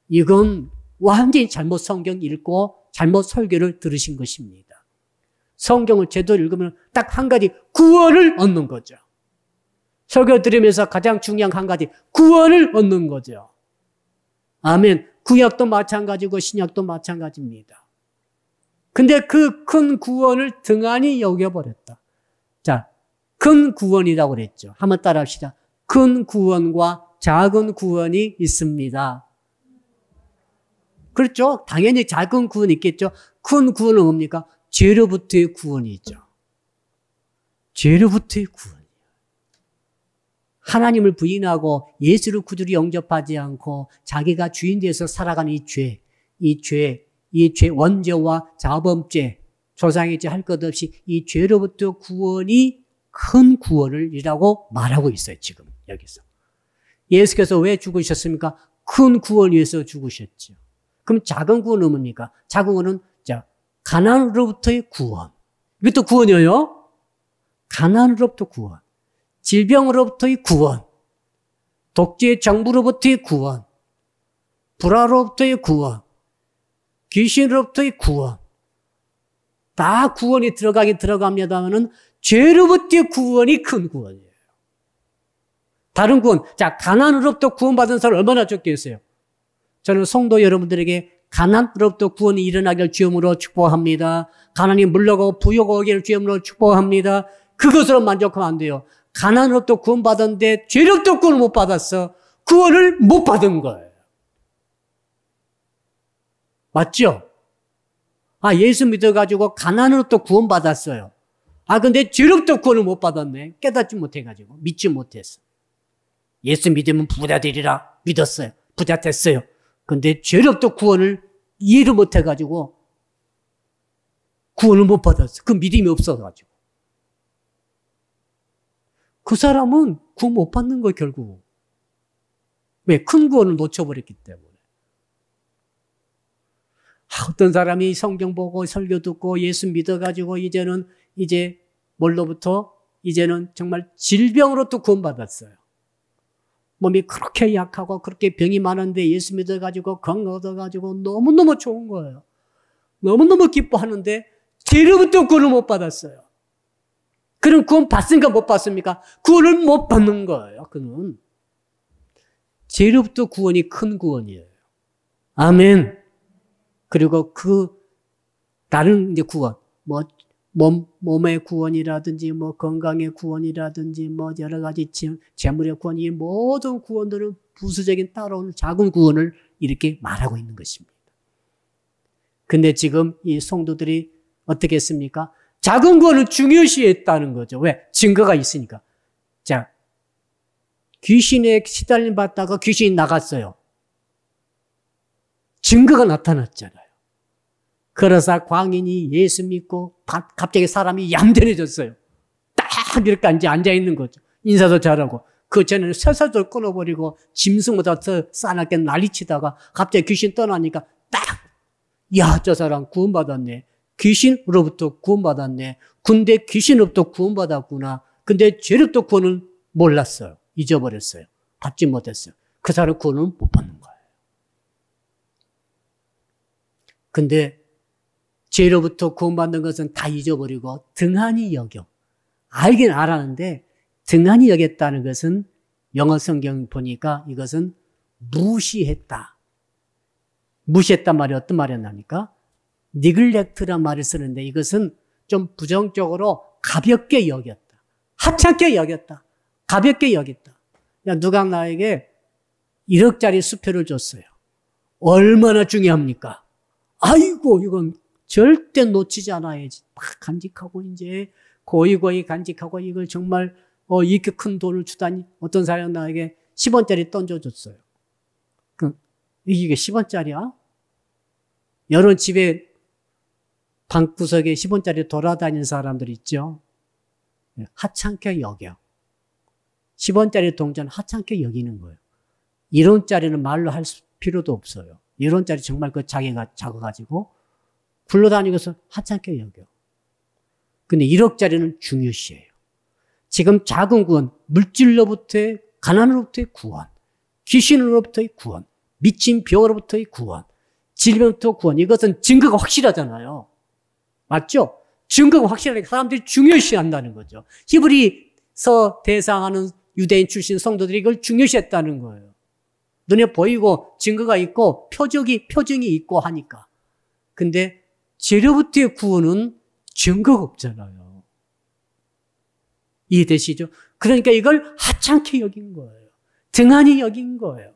이건 완전히 잘못 성경 읽고 잘못 설교를 들으신 것입니다. 성경을 제대로 읽으면 딱 한 가지 구원을 얻는 거죠. 설교 들으면서 가장 중요한 한 가지 구원을 얻는 거죠. 아멘. 구약도 마찬가지고 신약도 마찬가지입니다. 근데 그 큰 구원을 등한히 여겨버렸다. 자, 큰 구원이라고 그랬죠. 한번 따라 합시다. 큰 구원과 작은 구원이 있습니다. 그렇죠? 당연히 작은 구원이 있겠죠. 큰 구원은 뭡니까? 죄로부터의 구원이죠. 죄로부터의 구원이에요. 하나님을 부인하고 예수를 구주로 영접하지 않고 자기가 주인 되어서 살아가는 이 죄, 원죄와 자범죄, 조상의 죄 할 것 없이 이 죄로부터 구원이 큰 구원을이라고 말하고 있어요, 지금 여기서. 예수께서 왜 죽으셨습니까? 큰 구원 위해서 죽으셨죠. 그럼 작은 구원은 뭡니까? 작은 구원은 가난으로부터의 구원. 이것도 구원이에요. 가난으로부터 구원. 질병으로부터의 구원. 독재 정부로부터의 구원. 불화로부터의 구원. 귀신으로부터의 구원. 다 구원이 들어갑니다만은 죄로부터의 구원이 큰 구원이에요. 다른 구원. 자, 가난으로부터 구원받은 사람 얼마나 좋겠어요? 저는 성도 여러분들에게 가난으로부터 구원이 일어나길 주님으로 축복합니다. 가난이 물러가고 부여가 오기를 주님으로 축복합니다. 그것으로 만족하면 안 돼요. 가난으로부터 구원받았는데 죄로부터 구원을 못 받았어. 구원을 못 받은 거예요. 맞죠? 예수 믿어가지고 가난으로부터 구원받았어요. 근데 죄로부터 구원을 못 받았네. 깨닫지 못해가지고 믿지 못했어. 예수 믿으면 부자 되리라 믿었어요. 부자 됐어요. 근데 죄로부터 구원을 이해를 못해가지고 구원을 못 받았어요. 그 믿음이 없어가지고. 그 사람은 구원 못 받는 거예요, 결국. 왜? 큰 구원을 놓쳐버렸기 때문에. 어떤 사람이 성경 보고 설교 듣고 예수 믿어가지고 이제 뭘로부터? 이제는 정말 질병으로부터 구원받았어요. 몸이 그렇게 약하고 그렇게 병이 많은데 예수 믿어가지고 건강 얻어가지고 너무너무 좋은 거예요. 너무너무 기뻐하는데 죄로부터 구원을 못 받았어요. 그럼 구원 받습니까? 못 받습니까? 구원을 못 받는 거예요. 그는 죄로부터 구원이 큰 구원이에요. 아멘. 그리고 다른 이제 구원, 몸의 구원이라든지, 건강의 구원이라든지, 여러 가지 재물의 구원, 이 모든 구원들은 부수적인 따라오는 작은 구원을 이렇게 말하고 있는 것입니다. 근데 지금 이 성도들이 어떻게 했습니까? 작은 구원을 중요시했다는 거죠. 왜? 증거가 있으니까. 자, 귀신에 시달림 받다가 귀신이 나갔어요. 증거가 나타났잖아요. 그러자 광인이 예수 믿고 갑자기 사람이 얌전해졌어요. 딱 이렇게 앉아있는 거죠. 인사도 잘하고. 그 전에는 서서도 끊어버리고 짐승보다 더 싸납게 난리치다가 갑자기 귀신 떠나니까 딱! 야, 저 사람 구원받았네. 귀신으로부터 구원받았네. 근데 귀신으로부터 구원받았구나. 근데 죄로부터 구원은 몰랐어요. 잊어버렸어요. 받지 못했어요. 그 사람 구원은 못 받는 거예요. 근데 죄로부터 구원받는 것은 다 잊어버리고 등한히 여겨. 알긴 알았는데 등한히 여겼다는 것은 영어 성경 보니까 이것은 무시했다. 무시했단 말이 어떤 말이었나니까? neglect란 말을 쓰는데 이것은 좀 부정적으로 가볍게 여겼다. 하찮게 여겼다. 가볍게 여겼다. 누가 나에게 1억짜리 수표를 줬어요. 얼마나 중요합니까? 아이고 이건 절대 놓치지 않아야지. 막 간직하고 이제 고이 간직하고 이걸 정말 이렇게 큰 돈을 주다니. 어떤 사람이 나에게 10원짜리 던져줬어요. 이게 10원짜리야? 여러 집에 방구석에 10원짜리 돌아다니는 사람들 있죠. 하찮게 여겨. 10원짜리 동전 하찮게 여기는 거예요. 1원짜리는 말로 할 필요도 없어요. 1원짜리 정말 그 자기가 작아가지고 굴러다니면서 하찮게 여겨. 근데 1억짜리는 중요시해요. 지금 작은 구원, 물질로부터의 가난으로부터의 구원, 귀신으로부터의 구원, 미친 병으로부터의 구원, 질병부터 구원. 이것은 증거가 확실하잖아요. 맞죠? 증거가 확실하니까 사람들이 중요시한다는 거죠. 히브리서 대상하는 유대인 출신 성도들이 이걸 중요시했다는 거예요. 눈에 보이고 증거가 있고 표정이 있고 하니까. 근데 죄로부터의 구원은 증거가 없잖아요. 이해되시죠? 그러니까 이걸 하찮게 여긴 거예요. 등한히 여긴 거예요.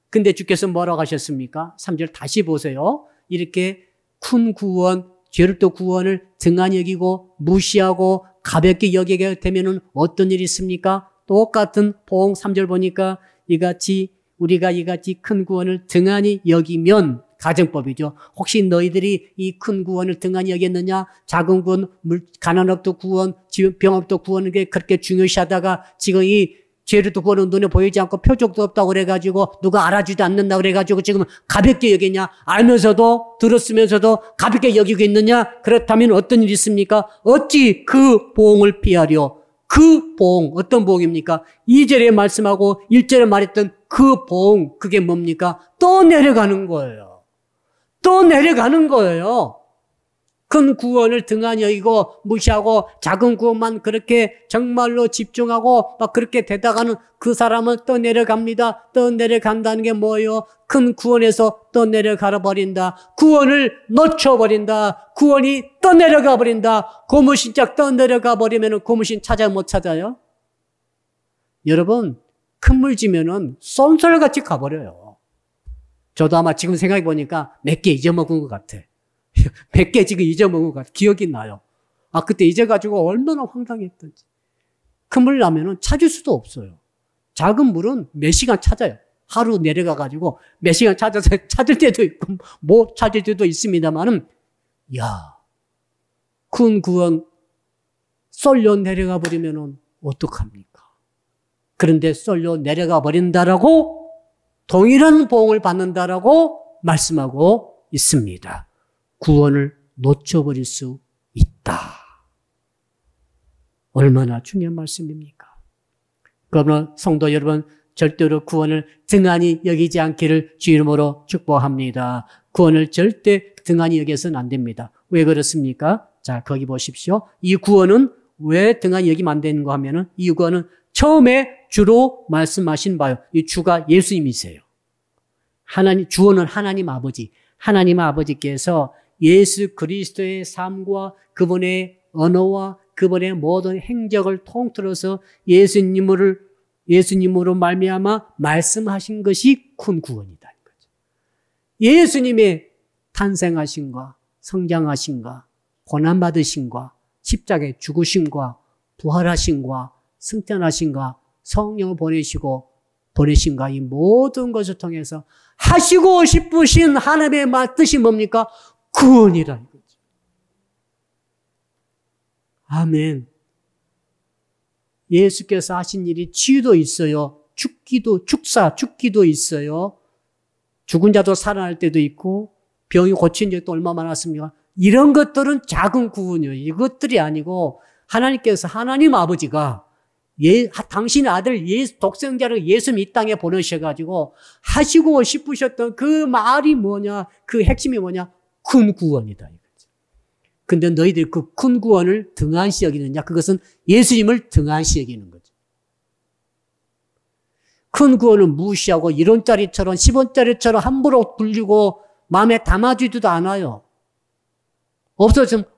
근데 주께서 뭐라고 하셨습니까? 3절 다시 보세요. 이렇게 큰 구원, 죄로부터 구원을 등한히 여기고 무시하고 가볍게 여기게 되면은 어떤 일이 있습니까? 똑같은 보응 3절 보니까 우리가 이같이 큰 구원을 등한히 여기면 가정법이죠. 혹시 너희들이 이 큰 구원을 등한히 여겼느냐? 작은 구원, 가난업도 구원, 병업도 구원은 게 그렇게 중요시하다가 지금 이 죄로부터 구원은 눈에 보이지 않고 표적도 없다고 그래가지고 누가 알아주지도 않는다고 그래가지고 지금 가볍게 여기냐? 알면서도 들었으면서도 가볍게 여기고 있느냐? 그렇다면 어떤 일이 있습니까? 어찌 그 보응을 피하려? 그 보응, 어떤 보응입니까? 2절에 말씀하고 1절에 말했던 그 보응, 그게 뭡니까? 또 내려가는 거예요. 또 내려가는 거예요. 큰 구원을 등한히 여기고 무시하고 작은 구원만 그렇게 정말로 집중하고 막 그렇게 되다가는 그 사람은 또 내려갑니다. 또 내려간다는 게 뭐예요? 큰 구원에서 또 내려가 버린다. 구원을 놓쳐버린다. 구원이 또 내려가 버린다. 고무신짝 또 내려가 버리면 고무신 찾아 못 찾아요? 여러분, 큰 물 지면은 쏜살같이 가버려요. 저도 아마 지금 생각해 보니까 몇 개 잊어먹은 것 같아. 몇 개 지금 잊어먹은 것 같아. 기억이 나요. 그때 잊어가지고 얼마나 황당했던지. 큰 물 나면은 찾을 수도 없어요. 작은 물은 몇 시간 찾아요. 하루 내려가가지고 몇 시간 찾아서 찾을 때도 있고, 못 찾을 때도 있습니다만은, 큰 구원 쏠려 내려가 버리면은 어떡합니까? 그런데 쏠려 내려가 버린다라고 동일한 보응을 받는다라고 말씀하고 있습니다. 구원을 놓쳐버릴 수 있다. 얼마나 중요한 말씀입니까? 그러나 성도 여러분, 절대로 구원을 등한히 여기지 않기를 주 이름으로 축복합니다. 구원을 절대 등한히 여겨서는 안 됩니다. 왜 그렇습니까? 자, 거기 보십시오. 이 구원은 왜 등한히 여기면 안 되는가 하면은 이 구원은 처음에 주로 말씀하신 바요. 이 주가 예수님이세요. 주어는 하나님 아버지. 하나님 아버지께서 예수 그리스도의 삶과 그분의 언어와 그분의 모든 행적을 통틀어서 예수님으로 말미암아 말씀하신 것이 큰 구원이다. 예수님의 탄생하심과 성장하심과 고난받으심과 십자가에 죽으심과 부활하심과 승천하심과 성령을 보내심과 이 모든 것을 통해서 하시고 싶으신 하나님의 뜻이 뭡니까? 구원이라는 거죠. 아멘. 예수께서 하신 일이 치유도 있어요. 죽기도 있어요. 죽은 자도 살아날 때도 있고 병이 고친 적도 얼마 많았습니까? 이런 것들은 작은 구원이에요. 이것들이 아니고 하나님께서 하나님 아버지가 당신의 아들 독생자를 예수님 이 땅에 보내셔가지고 하시고 싶으셨던 그 말이 뭐냐? 그 핵심이 뭐냐? 큰 구원이다. 이거죠. 근데 너희들이 그 큰 구원을 등한시 여기느냐? 그것은 예수님을 등한시 여기는 거죠. 큰 구원을 무시하고 1원짜리처럼 10원짜리처럼 함부로 불리고 마음에 담아주지도 않아요.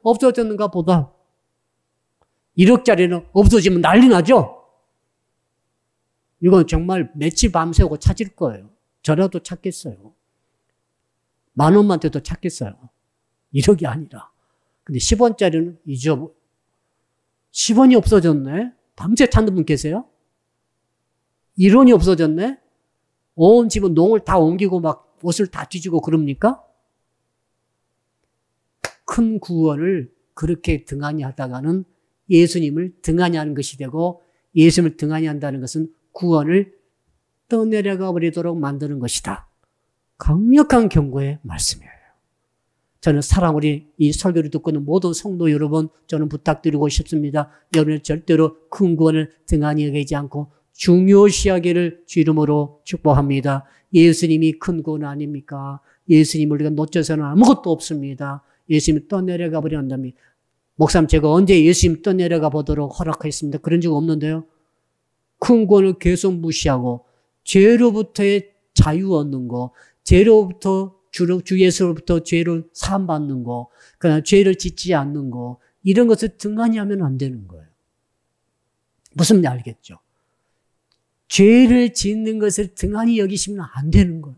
없어졌는가 보다. 1억짜리는 없어지면 난리 나죠? 이건 정말 며칠 밤새고 찾을 거예요. 저라도 찾겠어요. 10,000원만 돼도 찾겠어요. 1억이 아니라. 근데 10원짜리는 10원이 없어졌네? 밤새 찾는 분 계세요? 1원이 없어졌네? 온 집은 농을 다 옮기고 막 옷을 다 뒤지고 그럽니까? 큰 구원을 그렇게 등한히 하다가는 예수님을 등한히 하는 것이 되고 예수님을 등한히 한다는 것은 구원을 떠내려가 버리도록 만드는 것이다. 강력한 경고의 말씀이에요. 저는 사랑으로 이 설교를 듣고 있는 모든 성도 여러분, 저는 부탁드리고 싶습니다. 여러분은 절대로 큰 구원을 등한히 여기지 않고 중요시하기를 주 이름으로 축복합니다. 예수님이 큰 구원 아닙니까? 예수님을 우리가 놓쳐서는 아무것도 없습니다. 예수님이 떠내려가 버려 한다면, 목사님 제가 언제 예수님 떠내려가 보도록 허락했습니다. 그런 적 없는데요. 큰 구원을 계속 무시하고 죄로부터의 자유 얻는 거, 죄로부터 주 예수로부터 죄를 사함받는 거, 그러나 죄를 짓지 않는 거, 이런 것을 등한히 하면 안 되는 거예요. 무슨 말인지 알겠죠? 죄를 짓는 것을 등한히 여기시면 안 되는 거예요.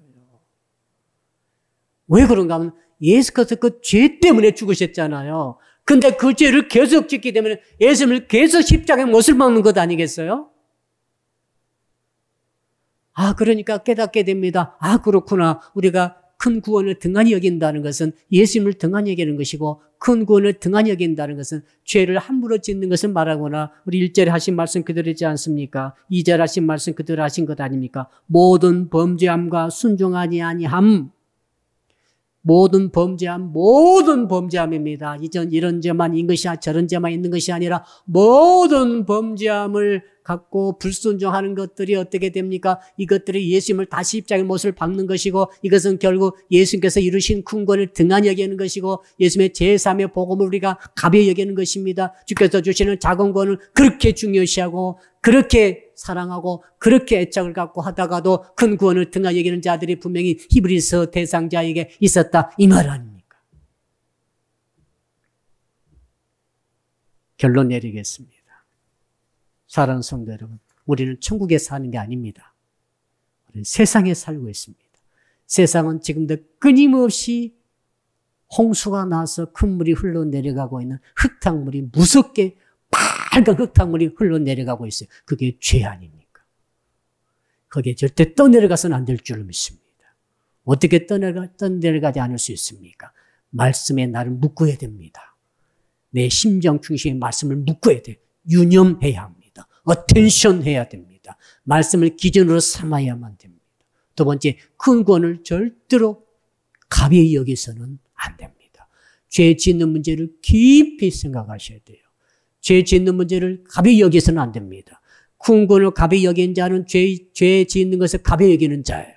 왜 그런가 하면 예수께서 그 죄 때문에 죽으셨잖아요. 근데 그 죄를 계속 짓기 때문에 예수님을 계속 십자가에 못을 박는 것 아니겠어요? 그러니까 깨닫게 됩니다. 그렇구나. 우리가 큰 구원을 등한히 여긴다는 것은 예수님을 등한히 여기는 것이고, 큰 구원을 등한히 여긴다는 것은 죄를 함부로 짓는 것을 말하거나, 우리 1절에 하신 말씀 그대로이지 않습니까? 2절 하신 말씀 그대로 하신 것 아닙니까? 모든 범죄함과 순종하지 아니함. 모든 범죄함입니다. 이런 죄만 있는 것이 저런 죄만 있는 것이 아니라 모든 범죄함을 갖고 불순종하는 것들이 어떻게 됩니까? 이것들이 예수님을 다시 십자가의 못을 박는 것이고, 이것은 결국 예수님께서 이루신 큰 구원을 등한히 여기는 것이고, 예수님의 제3의 복음을 우리가 가벼이 여기는 것입니다. 주께서 주시는 작은 구원을 그렇게 중요시하고 그렇게 사랑하고 그렇게 애착을 갖고 하다가도 큰 구원을 등한히 여기는 자들이 분명히 히브리서 대상자에게 있었다, 이 말 아닙니까? 결론 내리겠습니다. 사랑하는 성도 여러분, 우리는 천국에 사는 게 아닙니다. 우리는 세상에 살고 있습니다. 세상은 지금도 끊임없이 홍수가 나서 큰 물이 흘러내려가고 있는 흙탕물이, 무섭게 빨간 흙탕물이 흘러내려가고 있어요. 그게 죄 아닙니까? 거기에 절대 떠내려가서는 안 될 줄을 믿습니다. 어떻게 떠내려가지 않을 수 있습니까? 말씀에 나를 묶어야 됩니다. 내 심정 중심의 말씀을 묶어야 돼요. 유념해야 합니다. 어텐션 해야 됩니다. 말씀을 기준으로 삼아야만 됩니다. 두 번째, 큰 구원을 절대로 가벼이 여기서는 안 됩니다. 죄 짓는 문제를 깊이 생각하셔야 돼요. 죄 짓는 문제를 가벼이 여기서는 안 됩니다. 큰 구원을 가벼이 여기는 자는 죄 짓는 것을 가벼이 여기는 자예요.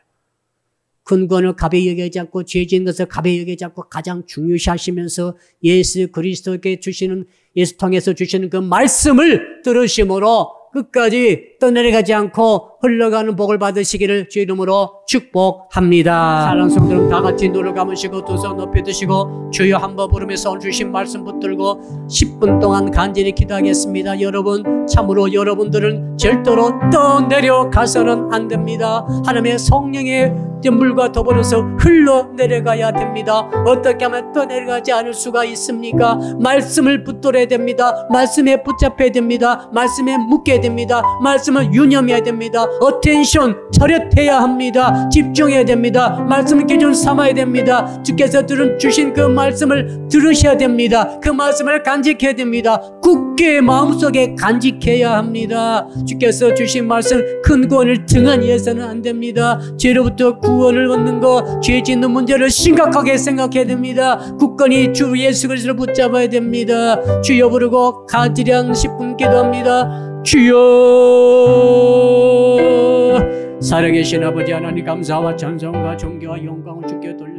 큰 구원을 가벼이 여기지 않고 죄 짓는 것을 가벼이 여기지 않고 가장 중요시하시면서 예수 그리스도께 주시는, 예수 통해서 주시는 그 말씀을 들으심으로 끝까지 떠내려가지 않고 흘러가는 복을 받으시기를 주 이름으로 축복합니다. 사랑하는 성도 여러분, 다 같이 눈을 감으시고 두 손 높이 드시고 주여 한번 부르면서 오늘 주신 말씀 붙들고 10분 동안 간절히 기도하겠습니다. 여러분, 참으로 여러분들은 절대로 떠내려가서는 안 됩니다. 하나님의 성령의 물과 더불어서 흘러내려가야 됩니다. 어떻게 하면 떠내려가지 않을 수가 있습니까? 말씀을 붙들어야 됩니다. 말씀에 붙잡혀야 됩니다. 말씀에 묶여야 됩니다. 말씀을 유념해야 됩니다. 어텐션, 절약해야 합니다. 집중해야 됩니다. 말씀을 기준 삼아야 됩니다. 주께서 주신 그 말씀을 들으셔야 됩니다. 그 말씀을 간직해야 됩니다. 굳게 마음속에 간직해야 합니다. 주께서 주신 말씀, 큰 구원을 등한히 해서는 안 됩니다. 죄로부터 구원을 얻는 것, 죄 짓는 문제를 심각하게 생각해야 됩니다. 굳건히 주 예수 그리스도를 붙잡아야 됩니다. 주여 부르고 가지량 10분 기도합니다. 주여, 살아계신 아버지 하나님, 감사와 찬송과 존귀와 영광을 주께 돌려